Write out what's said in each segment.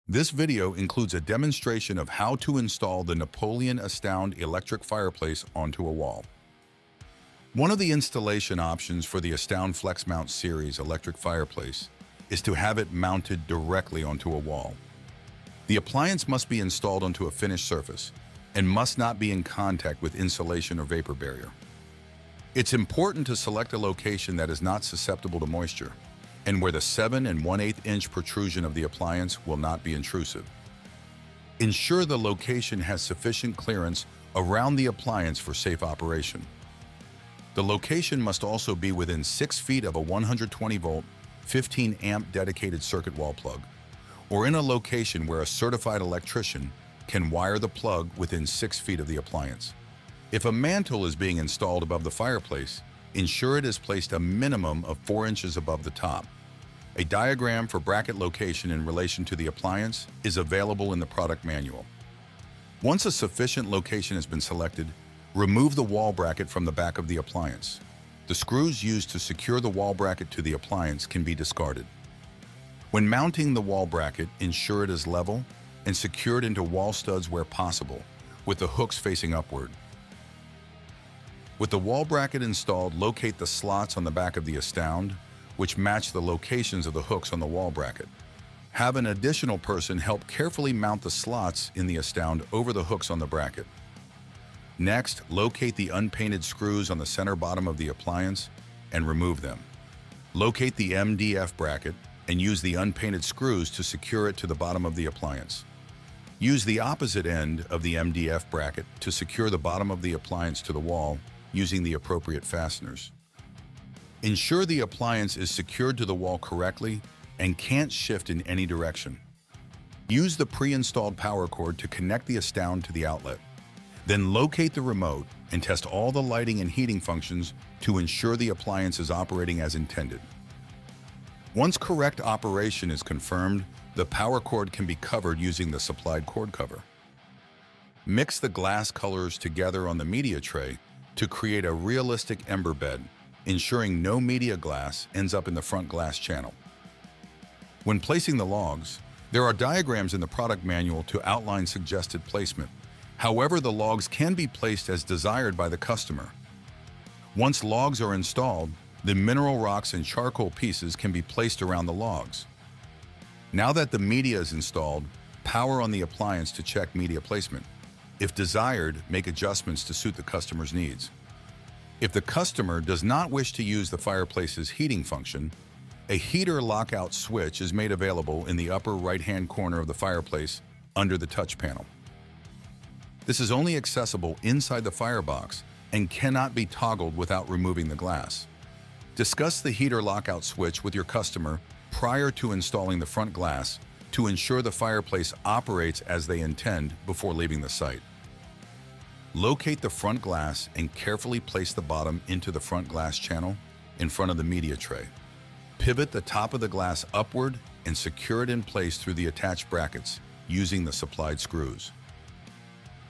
This video includes a demonstration of how to install the Napoleon Astound electric fireplace onto a wall. One of the installation options for the Astound FlexMount series electric fireplace is to have it mounted directly onto a wall. The appliance must be installed onto a finished surface and must not be in contact with insulation or vapor barrier. It's important to select a location that is not susceptible to moisture and where the 7 1/8 inch protrusion of the appliance will not be intrusive. Ensure the location has sufficient clearance around the appliance for safe operation. The location must also be within 6 feet of a 120 volt, 15 amp dedicated circuit wall plug, or in a location where a certified electrician can wire the plug within 6 feet of the appliance. If a mantle is being installed above the fireplace, ensure it is placed a minimum of 4 inches above the top. A diagram for bracket location in relation to the appliance is available in the product manual. Once a sufficient location has been selected, remove the wall bracket from the back of the appliance. The screws used to secure the wall bracket to the appliance can be discarded. When mounting the wall bracket, ensure it is level and secured into wall studs where possible, with the hooks facing upward. With the wall bracket installed, locate the slots on the back of the Astound, which match the locations of the hooks on the wall bracket. Have an additional person help carefully mount the slots in the Astound over the hooks on the bracket. Next, locate the unpainted screws on the center bottom of the appliance and remove them. Locate the MDF bracket and use the unpainted screws to secure it to the bottom of the appliance. Use the opposite end of the MDF bracket to secure the bottom of the appliance to the wall using the appropriate fasteners. Ensure the appliance is secured to the wall correctly and can't shift in any direction. Use the pre-installed power cord to connect the Astound to the outlet. Then locate the remote and test all the lighting and heating functions to ensure the appliance is operating as intended. Once correct operation is confirmed, the power cord can be covered using the supplied cord cover. Mix the glass colors together on the media tray to create a realistic ember bed, ensuring no media glass ends up in the front glass channel. When placing the logs, there are diagrams in the product manual to outline suggested placement. However, the logs can be placed as desired by the customer. Once logs are installed, the mineral rocks and charcoal pieces can be placed around the logs. Now that the media is installed, power on the appliance to check media placement. If desired, make adjustments to suit the customer's needs. If the customer does not wish to use the fireplace's heating function, a heater lockout switch is made available in the upper right-hand corner of the fireplace under the touch panel. This is only accessible inside the firebox and cannot be toggled without removing the glass. Discuss the heater lockout switch with your customer prior to installing the front glass to ensure the fireplace operates as they intend before leaving the site. Locate the front glass and carefully place the bottom into the front glass channel in front of the media tray. Pivot the top of the glass upward and secure it in place through the attached brackets using the supplied screws.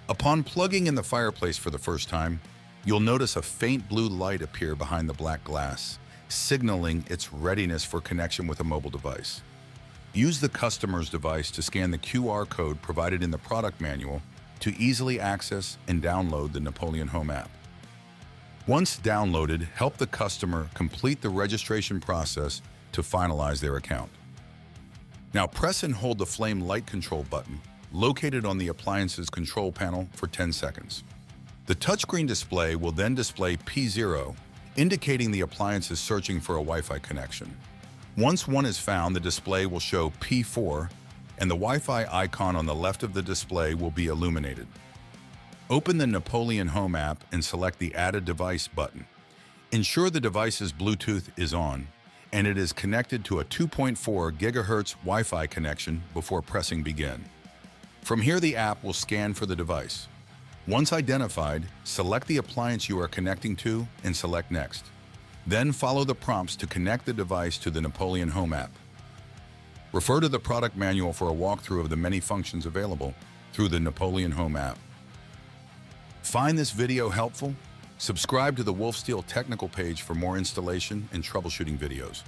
Upon plugging in the fireplace for the first time, you'll notice a faint blue light appear behind the black glass, signaling its readiness for connection with a mobile device. Use the customer's device to scan the QR code provided in the product manual to easily access and download the Napoleon Home app. Once downloaded, help the customer complete the registration process to finalize their account. Now press and hold the flame light control button located on the appliance's control panel for 10 seconds. The touchscreen display will then display P0, indicating the appliance is searching for a Wi-Fi connection. Once one is found, the display will show P4, and the Wi-Fi icon on the left of the display will be illuminated. Open the Napoleon Home app and select the Add a Device button. Ensure the device's Bluetooth is on and it is connected to a 2.4 GHz Wi-Fi connection before pressing Begin. From here, the app will scan for the device. Once identified, select the appliance you are connecting to and select Next. Then follow the prompts to connect the device to the Napoleon Home app. Refer to the product manual for a walkthrough of the many functions available through the Napoleon Home app. Find this video helpful? Subscribe to the Wolfsteel technical page for more installation and troubleshooting videos.